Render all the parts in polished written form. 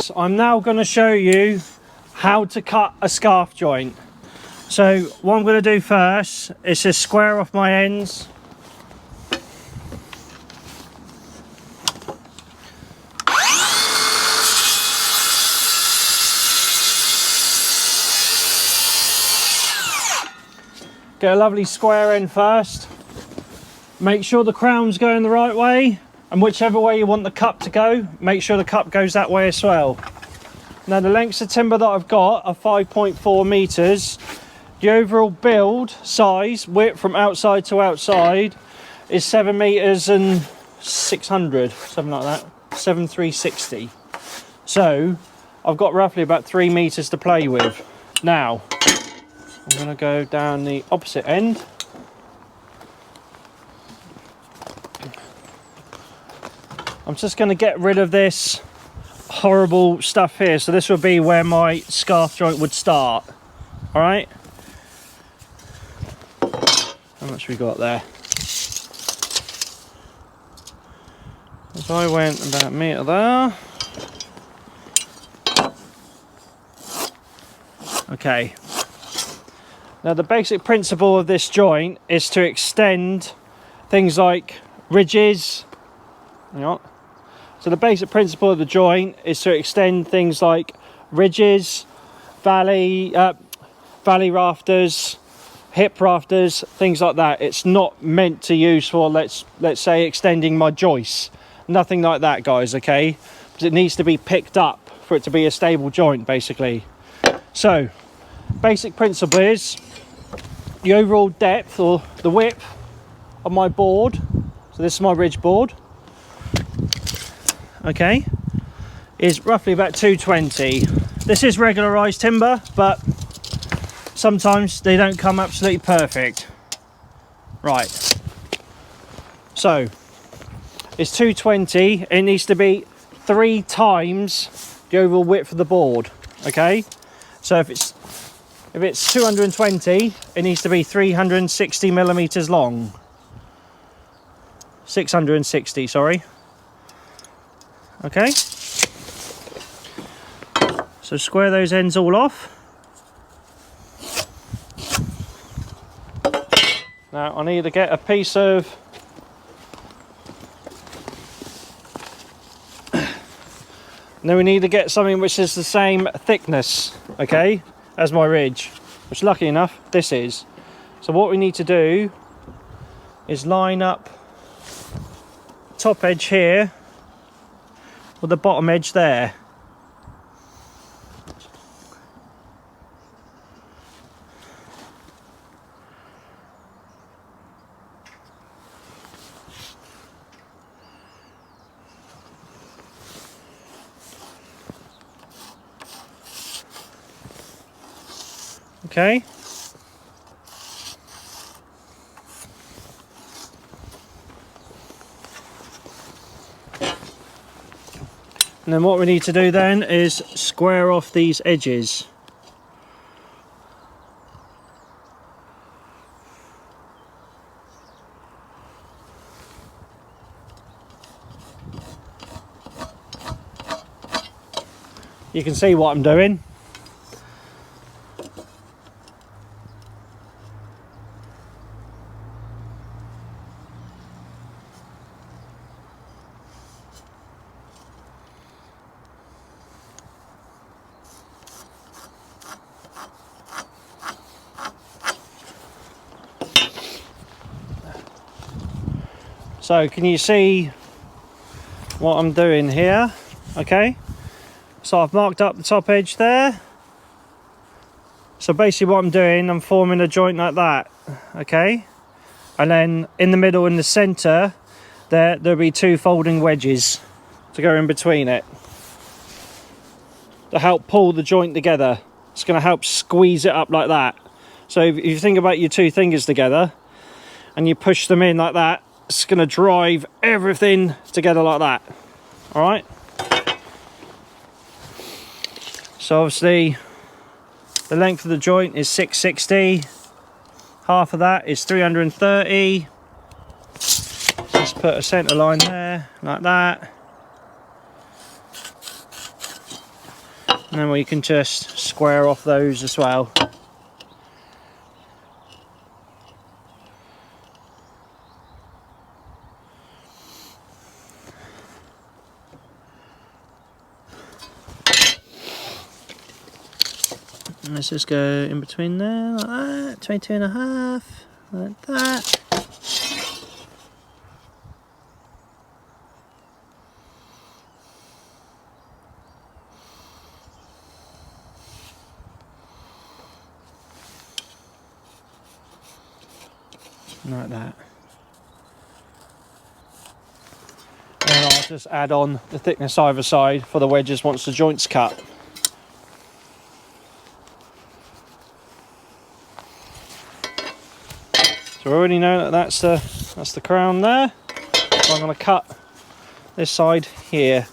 guys, I'm now going to show you how to cut a scarf joint. So what I'm going to do first is just square off my ends. Get a lovely square end first. Make sure the crown's going the right way, and whichever way you want the cup to go, make sure the cup goes that way as well. Now the lengths of timber that I've got are 5.4 meters. The overall build size, width from outside to outside, is 7 meters and 600, something like that, 7,360. So I've got roughly about 3 meters to play with. Now I'm going to go down the opposite end. I'm just going to get rid of this horrible stuff here. So this would be where my scarf joint would start. All right. How much we got there? So I went about a metre there. Okay. Now the basic principle of this joint is to extend things like ridges. Hang on. So the basic principle of the joint is to extend things like ridges, valley rafters, hip rafters, things like that. It's not meant to use for let's say extending my joists. Nothing like that, guys, okay? Because it needs to be picked up for it to be a stable joint, basically. So basic principle is the overall depth or the width of my board. So this is my ridge board. Okay, is roughly about 220. This is regularized timber, but sometimes they don't come absolutely perfect. Right, so it's 220. It needs to be 3 times the overall width of the board. Okay, so if it's 220, it needs to be 360 millimeters long. 660, sorry. Okay, so square those ends all off. Now I need to get a piece of now we need to get something which is the same thickness, okay, as my ridge, which lucky enough this is. So what we need to do is line up top edge here with the bottom edge there. Okay. And then what we need to do then is square off these edges. You can see what I'm doing. So can you see what I'm doing here? Okay, so I've marked up the top edge there. So basically what I'm doing, I'm forming a joint like that, okay? And then in the middle, in the center, there'll be 2 folding wedges to go in between it to help pull the joint together. It's going to help squeeze it up like that. So if you think about your 2 fingers together and you push them in like that, it's going to drive everything together like that. All right. So obviously the length of the joint is 660. Half of that is 330. Just put a centre line there like that. And then we can just square off those as well. And let's just go in between there, like that, 22.5, like that. Like that. And I'll just add on the thickness either side for the wedges once the joint's cut. So we already know that that's the crown there. So I'm going to cut this side here.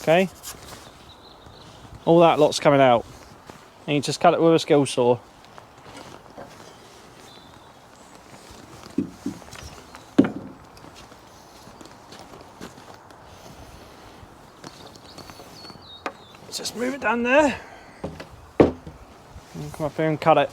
Okay. All that lot's coming out. And you just cut it with a skill saw. Let's just move it down there. And come up here and cut it.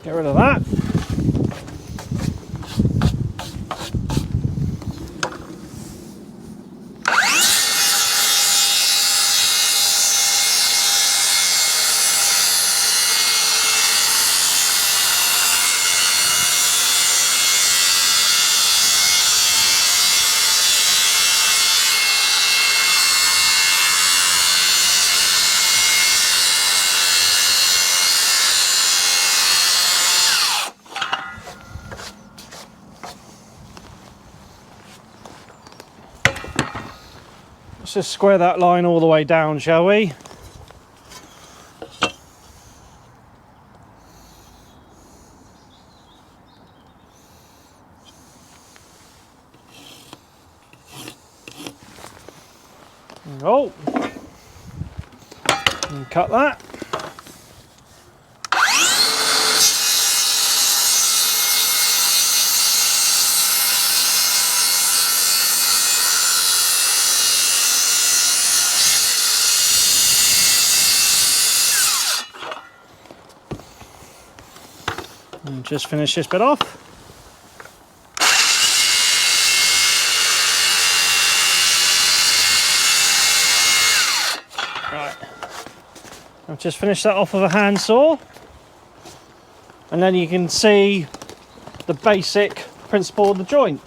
Get rid of that. Let's just square that line all the way down, shall we? Oh, and cut that. And just finish this bit off. Right, I've just finished that off with a handsaw, and then you can see the basic principle of the joint.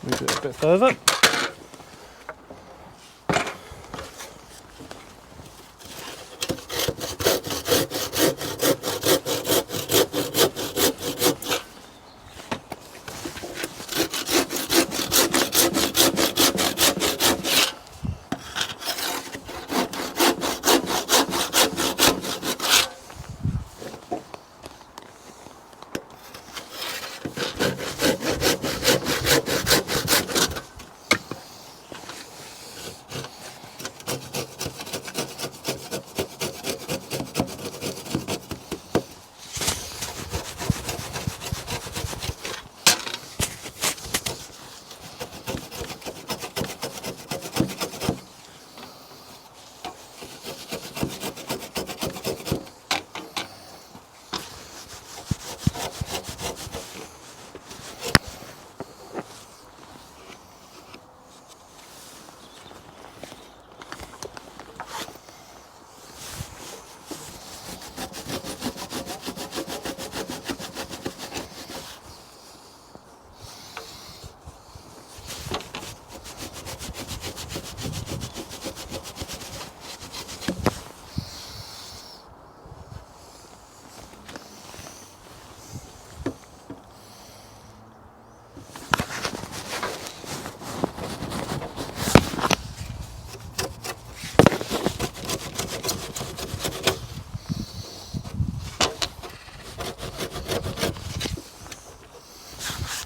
Move it a bit further.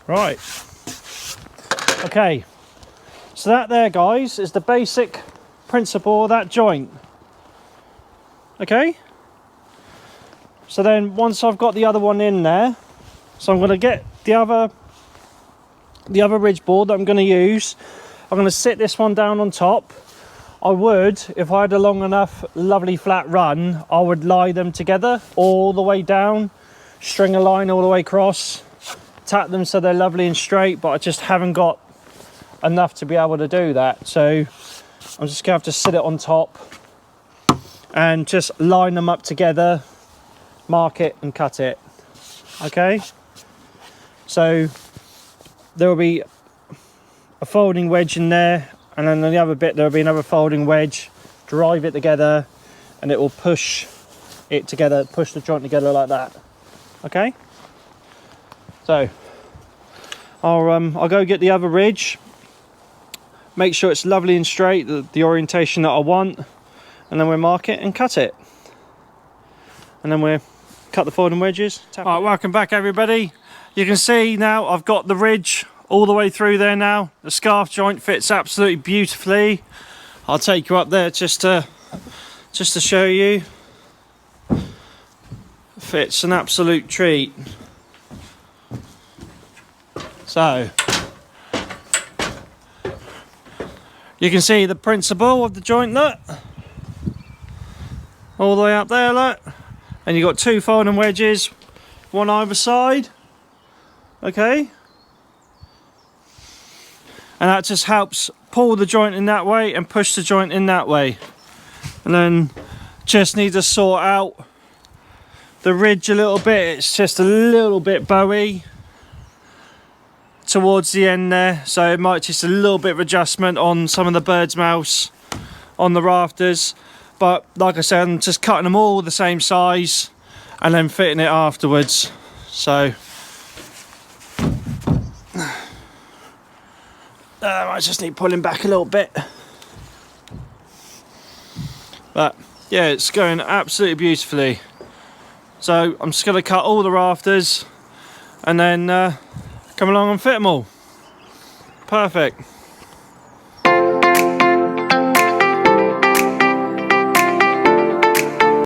Right. Okay. So that there, guys, is the basic principle of that joint. Okay. So then once I've got the other one in there, so I'm going to get the other ridge board that I'm going to use. I'm going to sit this one down on top. I would, if I had a long enough, lovely flat run, I would lie them together all the way down, string a line all the way across, tack them so they're lovely and straight, but I just haven't got enough to be able to do that. So I'm just going to have to sit it on top and just line them up together, mark it and cut it. Okay, so there will be a folding wedge in there, and then on the other bit there will be another folding wedge. Drive it together and it will push it together, push the joint together like that. Okay, so I'll go get the other ridge, make sure it's lovely and straight, the orientation that I want, and then we'll mark it and cut it, and then we'll cut the folding wedges. Alright, welcome back everybody. You can see now I've got the ridge all the way through there now. The scarf joint fits absolutely beautifully. I'll take you up there just to show you. Fits an absolute treat. So you can see the principle of the joint, look, all the way up there, look, and you've got two folding wedges, one either side. Okay, and that just helps pull the joint in that way and push the joint in that way. And then just need to sort out the ridge a little bit. It's just a little bit bowy towards the end there, so it might just a little bit of adjustment on some of the bird's mouths on the rafters, but like I said, I'm just cutting them all the same size and then fitting it afterwards. So I just need pulling back a little bit, but yeah, it's going absolutely beautifully. So I'm just going to cut all the rafters and then come along and fit them all. Perfect.